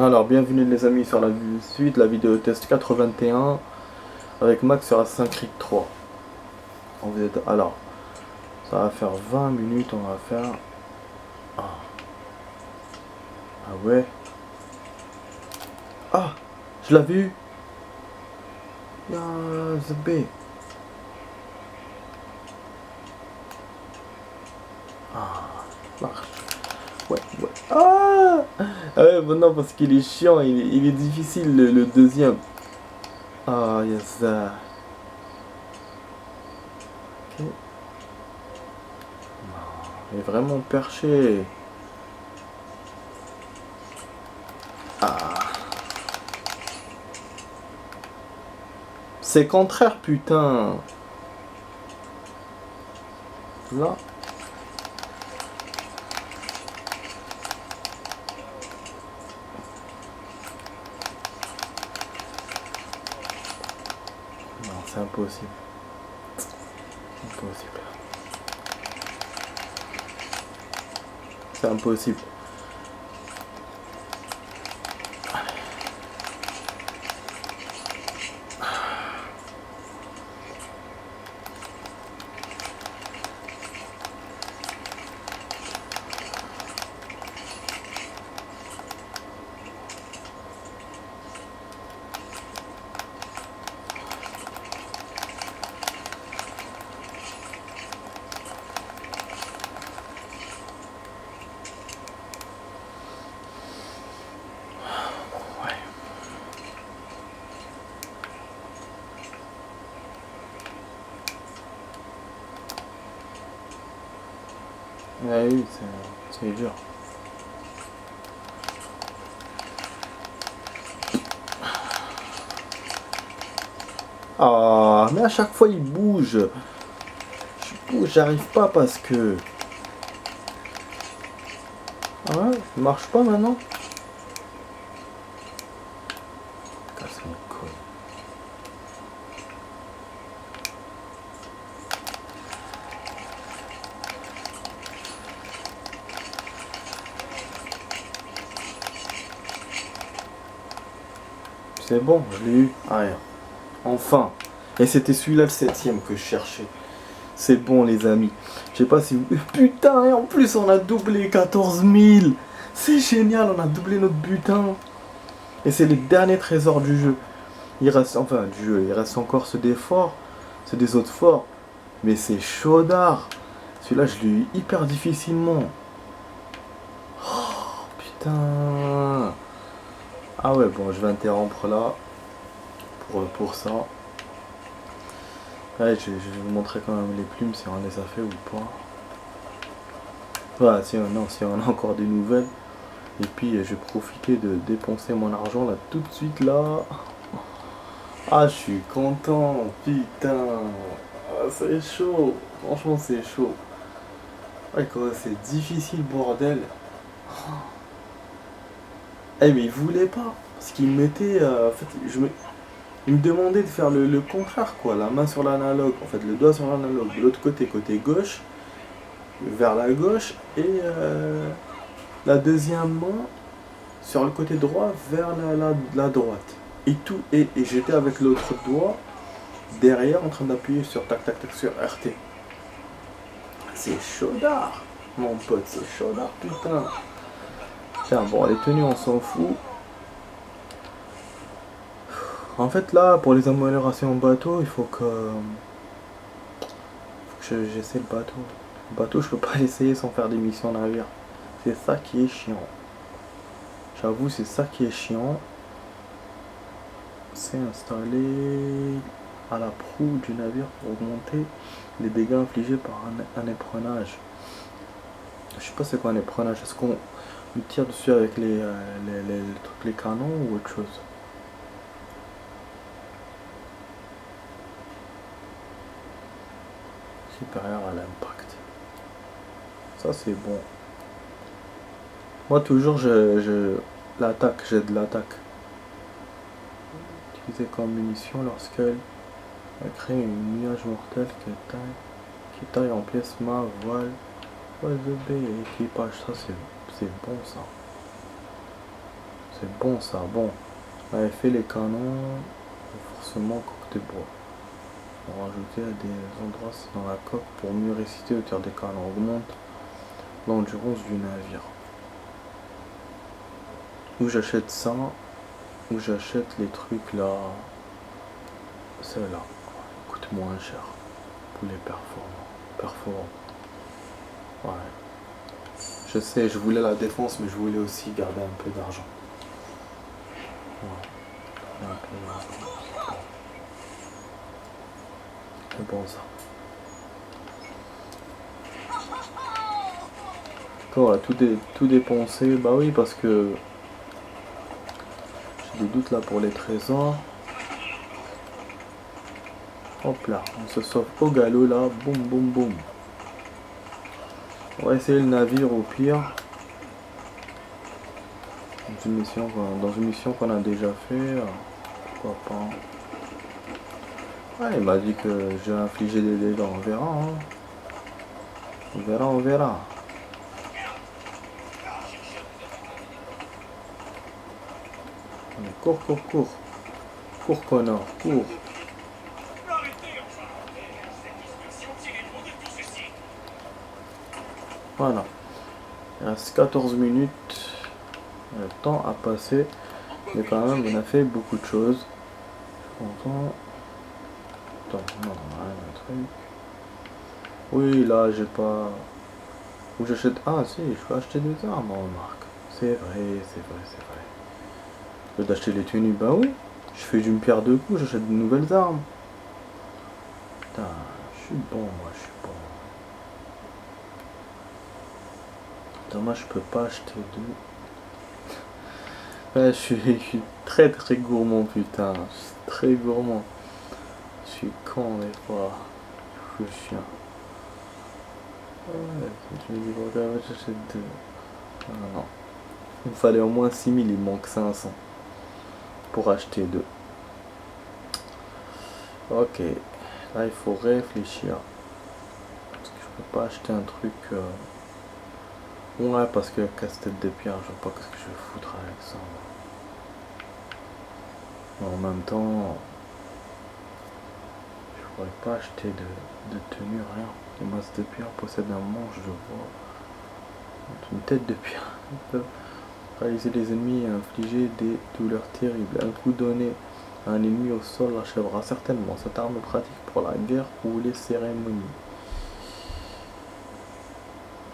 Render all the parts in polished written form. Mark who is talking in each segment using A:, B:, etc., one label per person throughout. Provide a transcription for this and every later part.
A: Alors, bienvenue les amis sur la suite, la vidéo test 81 avec Max sur Assassin's Creed 3. Alors, ça va faire 20 minutes, on va faire... Ah, ah ouais. Ah, je l'avais eu. Ya, the B. Ah, marche. Ouais, ouais. Ah, ouais, bon, non, parce qu'il est chiant, il est difficile le deuxième. Ah, yes, ça. Ok. Il est vraiment perché. Ah. C'est contraire, putain. Là. Non, c'est impossible. Impossible. C'est impossible. Ouais. Ouais, oui, c'est dur. Ah, mais à chaque fois il bouge. Je bouge, j'arrive pas parce que... Ah ouais, ça marche pas maintenant. Casse mes couilles. C'est bon, je l'ai eu. Ah, rien. Enfin. Et c'était celui-là le 7ème que je cherchais. C'est bon les amis. Je sais pas si vous... Putain, et en plus on a doublé 14 000. C'est génial, on a doublé notre butin. Et c'est les derniers trésors du jeu. Il reste, enfin du jeu, il reste encore ceux des forts. Ceux des autres forts. Mais c'est chaudard. Celui-là je l'ai eu hyper difficilement. Oh putain. Ah ouais, bon, je vais interrompre là. Pour ça. Ouais, je vais vous montrer quand même les plumes si on les a fait ou pas. Voilà, si on a encore des nouvelles. Et puis je vais profiter de dépenser mon argent là tout de suite là. Ah, je suis content, putain. Ah, c'est chaud. Franchement, c'est chaud. Ouais, quoi, c'est difficile, bordel. Eh, mais il voulait pas. Parce qu'il mettait. En fait, il me demandait de faire le contraire, quoi. La main sur l'analogue. En fait, le doigt sur l'analogue. De l'autre côté, côté gauche. Vers la gauche. Et la deuxième main sur le côté droit vers la droite. Et tout. Et j'étais avec l'autre doigt derrière en train d'appuyer sur tac tac tac sur RT. C'est chaudard, mon pote, c'est chaudard, putain. Tiens, bon, les tenues, on s'en fout. En fait, là, pour les améliorations en bateau, il faut que j'essaie le bateau. Le bateau, je peux pas l'essayer sans faire des missions navire. C'est ça qui est chiant. J'avoue, c'est ça qui est chiant. C'est installé à la proue du navire pour augmenter les dégâts infligés par un éprenage. Je sais pas c'est quoi un éprenage. Est-ce qu'on tire dessus avec les canons ou autre chose? Supérieur à l'impact. Ça c'est bon. Moi toujours l'attaque, j'ai de l'attaque. Utilisée comme munition lorsqu'elle crée une nuage mortel qui taille en pièces mât, voile, OSB et équipage. Ça c'est bon ça. C'est bon ça, bon. On avait fait les canons, forcément coque de bois. On va rajouter à des endroits dans la coque pour mieux résister au tir des canons. Augmente l'endurance du navire. Où j'achète ça, où j'achète les trucs là. Ceux-là coûte moins cher pour les performants. Ouais. Je sais, je voulais la défense, mais je voulais aussi garder un peu d'argent. Ouais. Un peu d'argent. C'est bon ça. Toi, tout dépenser, bah oui, parce que j'ai des doutes là pour les trésors. Hop là, on se sauve au galop là, boum boum boum. On va essayer le navire au pire. Dans une mission qu'on a déjà fait, pourquoi pas. Ouais, il m'a dit que j'ai infligé des dégâts, on verra. Hein. On verra. Allez, cours. Cours connard, cours. Voilà. Il reste 14 minutes. Le temps a passé. Mais quand même, on a fait beaucoup de choses. Je suis content. Attends, non, un truc. Oui, là, j'ai pas... Où j'achète... Ah, si, je peux acheter des armes, on remarque. C'est vrai. Je peux d'acheter les tenues, bah oui. Je fais d'une pierre deux coups, j'achète de nouvelles armes. Putain, je suis bon. Dommage, je peux pas acheter deux. Ouais, je suis très gourmand, putain. Je suis très gourmand. Je suis con des fois. Je suis chien. Ouais, tu me dis pourquoi j'achète deux. Ah, non. Il me fallait au moins 6000, il manque 500 pour acheter deux. Ok. Là, il faut réfléchir. Parce que je peux pas acheter un truc... Ouais, parce que casse-tête de pierre, je vois pas ce que je vais foutre avec ça. Mais en même temps, je pourrais pas acheter de tenue, rien. Les masses de pierre possèdent un manche de bois. Une tête de pierre. Ils peuvent réaliser les ennemis et infliger des douleurs terribles. Un coup donné à un ennemi au sol achèvera certainement. Cette arme est pratique pour la guerre ou les cérémonies.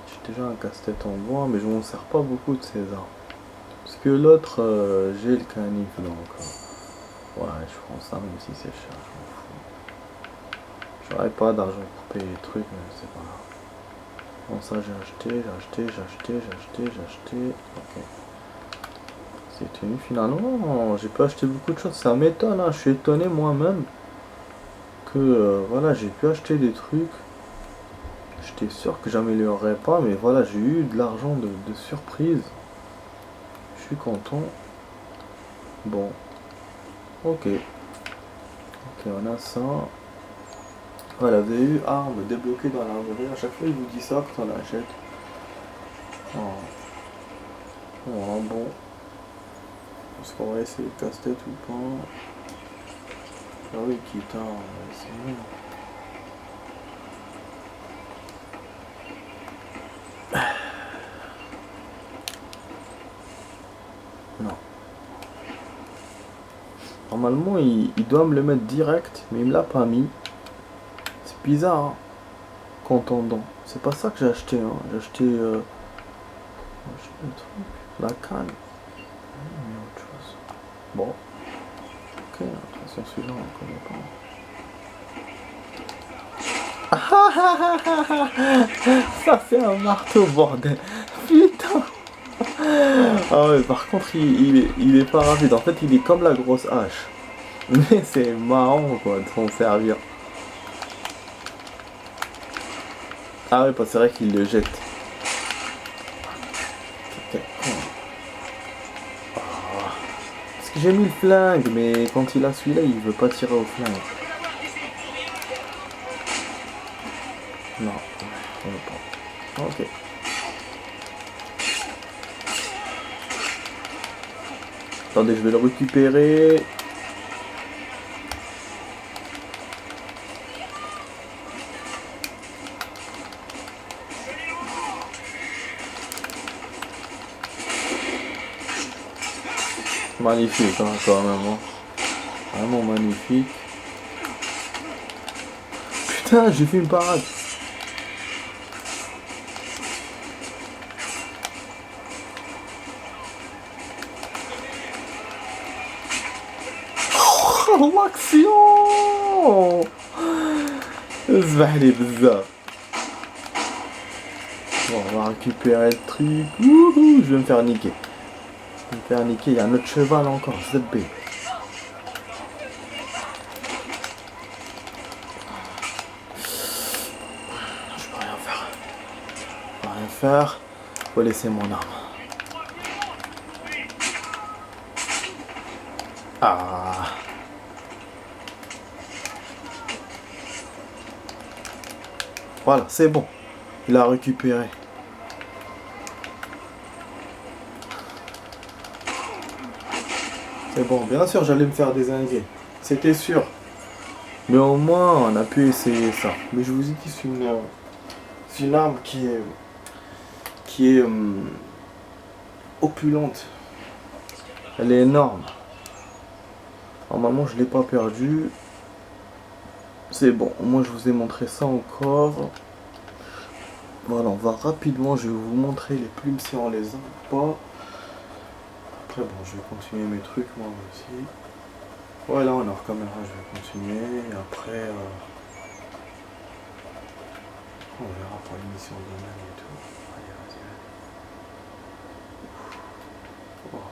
A: J'ai déjà un casse-tête en bois, mais je m'en sers pas beaucoup de ces armes. Parce que l'autre, j'ai le canif, donc... ouais, je prends ça, même si c'est cher, je m'en fous. J'aurais pas d'argent pour payer les trucs, mais c'est pas grave. Bon, ça j'ai acheté. Ok. C'est tenu finalement. J'ai pas acheté beaucoup de choses. Ça m'étonne, hein. Je suis étonné moi-même que voilà, j'ai pu acheter des trucs. J'étais sûr que j'améliorerais pas, mais voilà, j'ai eu de l'argent de surprise. Je suis content. Bon. Ok, on a ça. Voilà, vous avez eu arme débloquée dans l'armerie. À chaque fois, il vous dit ça quand on l'achète. Bon. Est-ce qu'on va essayer de casse-tête ou pas? Ah oui, quitte à essayer. Non. Normalement, il doit me le mettre direct, mais il me l'a pas mis. C'est bizarre, hein, contendant. C'est pas ça que j'ai acheté, hein. J'ai acheté le truc, la canne. Autre chose. Bon. Ok, de toute façon, celui-là, on connaît pas. Ça, c'est un marteau, bordel. Putain. Ah ouais, par contre, il est pas rapide. En fait, il est comme la grosse hache. Mais c'est marrant, quoi, de s'en servir. Ah ouais, c'est vrai qu'il le jette. Parce que j'ai mis le flingue, mais quand il a celui-là, il veut pas tirer au flingue. Non, on veut pas. Ok. Attendez, je vais le récupérer. Magnifique, hein, quand même. Hein. Vraiment magnifique. Putain, j'ai fait une parade. Oh, l'action. زبحلي بزاف. Bon, on va récupérer le truc. Wouhou, je vais me faire niquer. Je vais me faire niquer. Il y a un autre cheval encore. ZB. Je peux rien faire. Je peux rien faire. Faut laisser mon arme. Ah. Voilà, c'est bon. Il a récupéré. C'est bon, bien sûr, j'allais me faire désinguer. C'était sûr. Mais au moins, on a pu essayer ça. Mais je vous ai dit, c'est une arme qui est opulente. Elle est énorme. Normalement, je ne l'ai pas perdue. C'est bon, moi je vous ai montré ça encore. Voilà, on va rapidement, je vais vous montrer les plumes si on les a pas. Après bon, je vais continuer mes trucs moi aussi. Voilà, on est hors caméra, je vais continuer. Et après, on verra pour l'émission de domaine et tout. Allez, vas-y, allez. Oh.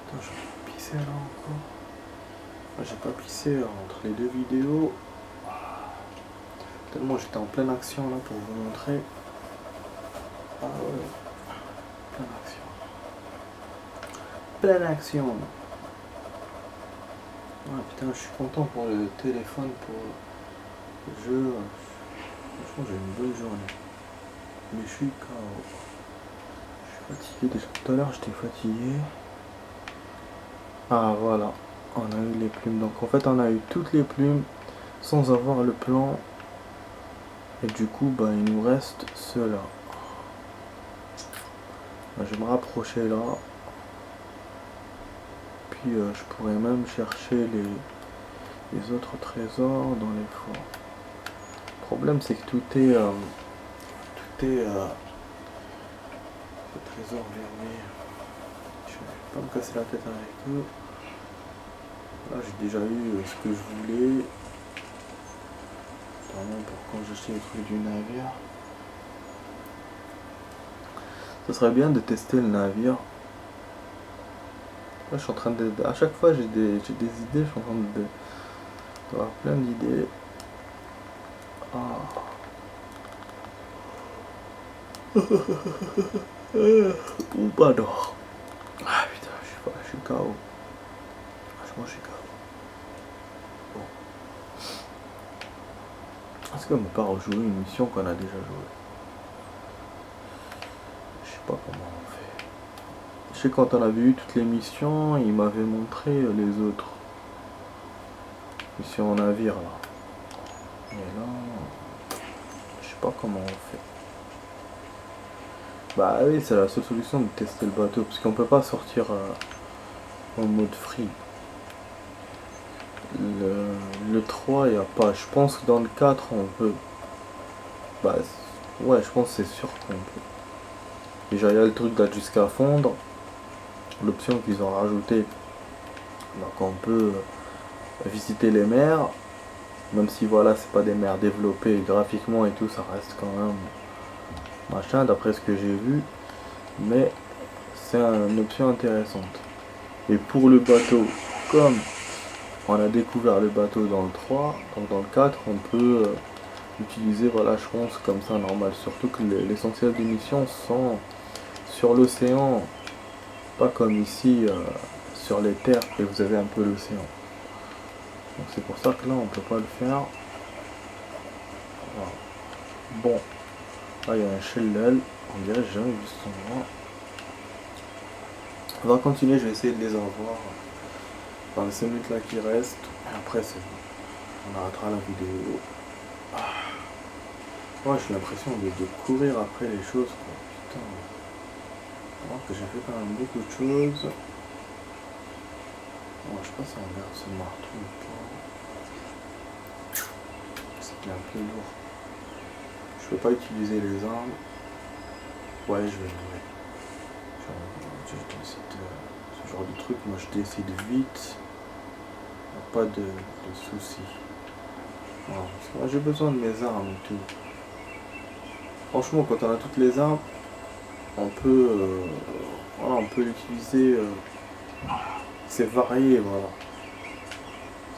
A: Attends, je vais pisser là encore. J'ai pas pissé entre les deux vidéos. Tellement j'étais en pleine action là pour vous montrer. Ah ouais. Pleine action. Pleine action. Ah putain, je suis content pour le téléphone, pour le jeu. Franchement, j'ai une bonne journée. Mais je suis KO. Je suis fatigué déjà. Tout à l'heure, j'étais fatigué. Ah voilà. On a eu les plumes. Donc en fait, on a eu toutes les plumes sans avoir le plan. Et du coup, bah, il nous reste ceux-là. Bah, je vais me rapprocher là. Puis je pourrais même chercher les autres trésors dans les forts. Le problème, c'est que tout est le trésor vermeil. Je vais pas me casser la tête avec eux. Là, j'ai déjà eu ce que je voulais. Vraiment pour quand j'achète les trucs du navire. Ce serait bien de tester le navire. Là, je suis en train de... À chaque fois, j'ai des idées. Je suis en train d'avoir plein d'idées. Ah. Pompadour. Ah putain, je suis KO. Franchement, je suis KO. Bon. Est-ce qu'on ne peut pas rejouer une mission qu'on a déjà jouée? Je sais pas comment on fait. Je sais quand on avait eu toutes les missions, il m'avait montré les autres. Mission en navire là. Mais là, je sais pas comment on fait. Bah oui, c'est la seule solution de tester le bateau, parce qu'on peut pas sortir en mode free. Le 3, il n'y a pas. Je pense que dans le 4, on peut. Bah, ouais, je pense que c'est sûr qu'on peut. Déjà, il y a le truc là jusqu'à fondre. L'option qu'ils ont rajoutée. Donc, on peut visiter les mers. Même si, voilà, c'est pas des mers développées graphiquement et tout, ça reste quand même machin, d'après ce que j'ai vu. Mais c'est une option intéressante. Et pour le bateau, comme on a découvert le bateau dans le 3, donc dans le 4, on peut utiliser, voilà, je pense, comme ça, normal. Surtout que l'essentiel des missions sont sur l'océan, pas comme ici, sur les terres, et vous avez un peu l'océan. Donc c'est pour ça que là, on peut pas le faire. Voilà. Bon, là, il y a un shell, on dirait que j'ai jamais vu ce endroit. On va continuer, je vais essayer de les avoir dans les 5 minutes là qui restent. Et après, c'est bon. On arrêtera la vidéo. Ouais, j'ai l'impression de courir après les choses, quoi. Putain. Alors que j'ai fait quand même beaucoup de choses. Bon, je sais pas si on regarde ce marteau ou pas. C'est qu'il est un peu lourd. Je peux pas utiliser les armes. Ouais, je vais jouer. Ce genre de truc, moi je décide vite. Pas de soucis. Voilà, parce que moi j'ai besoin de mes armes et tout. Franchement, quand on a toutes les armes, on peut, voilà, on peut l'utiliser. C'est varié, voilà.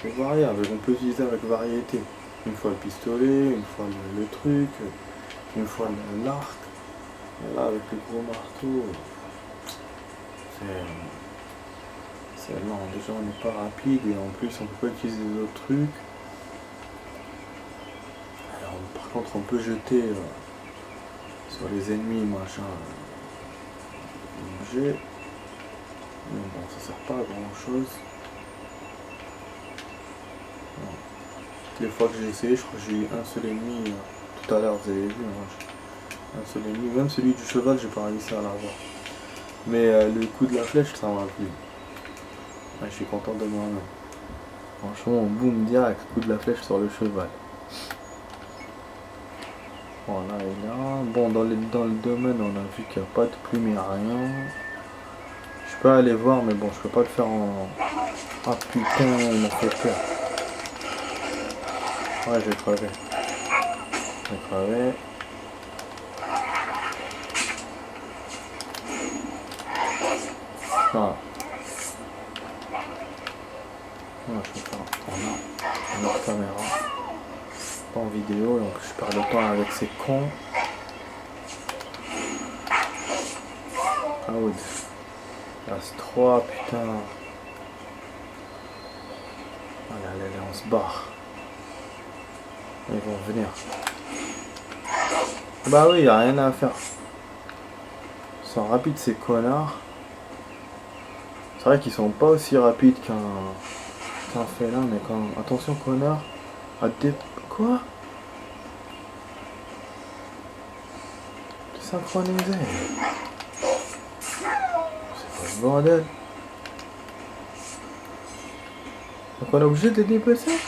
A: C'est varié, on peut utiliser avec variété. Une fois le pistolet, une fois le truc, une fois l'arc. Et là, avec le gros marteau, c'est lent. Déjà, on n'est pas rapide et en plus, on peut pas utiliser les autres trucs. Alors, par contre, on peut jeter sur les ennemis, machin, objet. Mais bon, ça sert pas à grand chose. Non. Les fois que j'ai essayé, je crois que j'ai eu un seul ennemi. Tout à l'heure, vous avez vu, hein, un seul ennemi. Même celui du cheval, j'ai pas réussi à l'avoir. Mais le coup de la flèche, ça m'a plu. Ouais, je suis content de moi-même. Franchement, boum, direct, coup de la flèche sur le cheval. Voilà, et là, bon, dans le domaine, on a vu qu'il n'y a pas de plume et rien. Je peux aller voir, mais bon, je peux pas le faire en... Ah putain, il m'a fait peur. Ouais, j'ai crevé. J'ai crevé. Voilà. Ouais, je peux faire en hors caméra. Pas en vidéo, et en plus je perds le temps avec ces cons. Ah oui. Il reste 3, putain. Allez, allez, on se barre. Ils vont venir. Bah oui, y a rien à faire. Ils sont rapides ces connards. C'est vrai qu'ils sont pas aussi rapides qu'un félin, mais quand... Attention connard. À des... Quoi? Synchronisé. C'est pas le bordel. Donc on est obligé de les déplacer?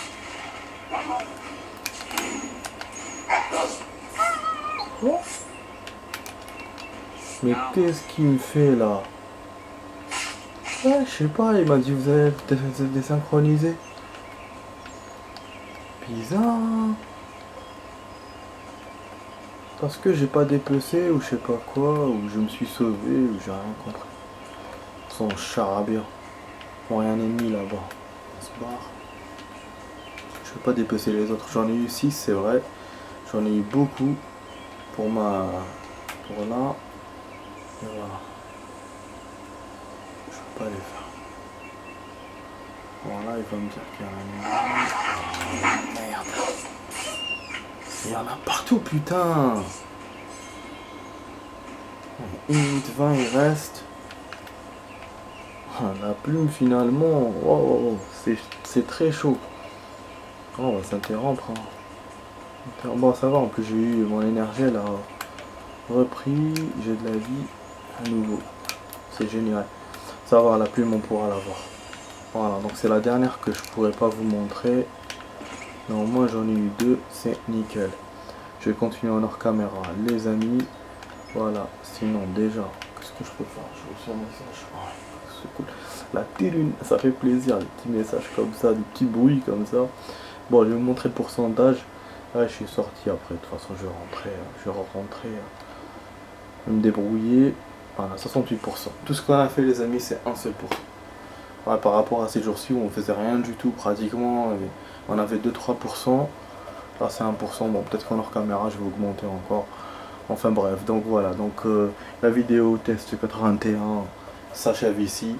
A: Oh. Mais qu'est-ce qu'il me fait là? Ouais, je sais pas, il m'a dit vous allez désynchroniser. Bizarre. Parce que j'ai pas dépecé ou je sais pas quoi, ou je me suis sauvé, ou j'ai rien compris. Son charabia. Bon, rien ennemi là-bas. On se barre. Je vais pas dépecer les autres. J'en ai eu 6, c'est vrai. J'en ai eu beaucoup pour ma... pour là. Et voilà. Je peux pas les faire. Bon là il va me dire qu'il y a un ennemi. Oh, merde. Il y en a partout putain. 1 minute 20 il reste. La plume finalement. Wow, c'est très chaud. Oh, on va s'interrompre. Hein. Bon ça va, en plus j'ai eu mon énergie, elle a repris, j'ai de la vie à nouveau. C'est génial. Ça va, la plume on pourra l'avoir. Voilà, donc c'est la dernière que je pourrais pas vous montrer. Non, moi j'en ai eu 2, c'est nickel. Je vais continuer en hors caméra, les amis. Voilà, sinon déjà, qu'est-ce que je peux faire? Je reçois un message. Ouais, c'est cool. La télune, ça fait plaisir, des petits messages comme ça, des petits bruits comme ça. Bon, je vais vous montrer le pourcentage. Là, je suis sorti après, de toute façon, je vais rentrer, me débrouiller. Voilà, 68%. Tout ce qu'on a fait, les amis, c'est un seul pour cent. Ouais, par rapport à ces jours-ci où on faisait rien du tout pratiquement, et on avait 2-3%. Là, c'est 1%. Bon, peut-être qu'en hors caméra, je vais augmenter encore. Enfin bref, donc voilà. Donc la vidéo test 81 s'achève ici.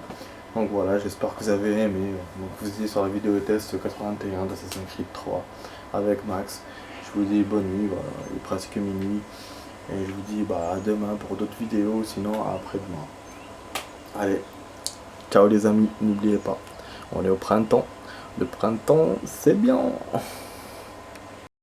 A: Donc voilà, j'espère que vous avez aimé. Donc vous étiez sur la vidéo test 81 d'Assassin's Creed 3 avec Max. Je vous dis bonne nuit, voilà, il est presque minuit. Et je vous dis bah, à demain pour d'autres vidéos, sinon à après-demain. Allez, Ciao les amis, n'oubliez pas, on est au printemps. Le printemps, c'est bien.